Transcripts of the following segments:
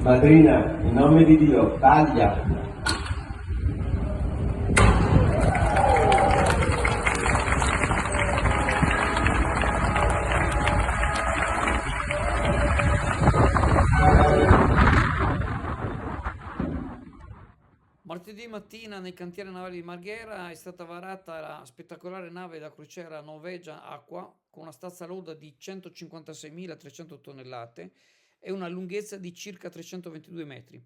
Madrina, in nome di Dio, taglia! Martedì mattina nel cantiere navale di Marghera è stata varata la spettacolare nave da crociera Norwegian Aqua con una stazza loda di 156.300 tonnellate e una lunghezza di circa 322 metri.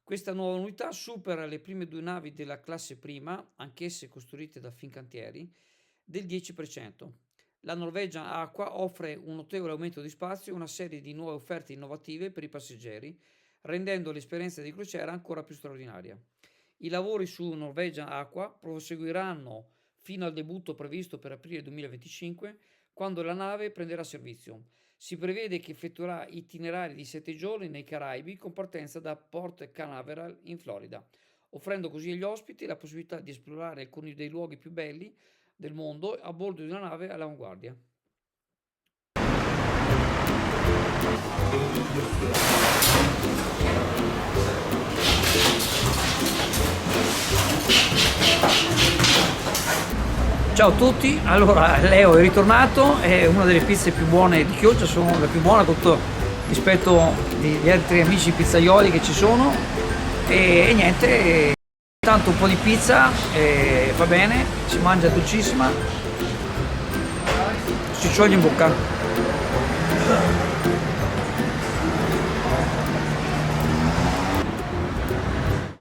Questa nuova unità supera le prime due navi della classe prima, anch'esse costruite da Fincantieri, del 10%. La Norwegian Aqua offre un notevole aumento di spazio e una serie di nuove offerte innovative per i passeggeri, rendendo l'esperienza di crociera ancora più straordinaria. I lavori su Norwegian Aqua proseguiranno fino al debutto previsto per aprile 2025, quando la nave prenderà servizio. Si prevede che effettuerà itinerari di 7 giorni nei Caraibi con partenza da Port Canaveral in Florida, offrendo così agli ospiti la possibilità di esplorare alcuni dei luoghi più belli del mondo a bordo di una nave all'avanguardia. Ciao a tutti, allora Leo è ritornato, è una delle pizze più buone di Chioggia, sono la più buona rispetto agli altri amici pizzaioli che ci sono e niente, tanto un po' di pizza, va bene, si mangia dolcissima, si scioglie in bocca.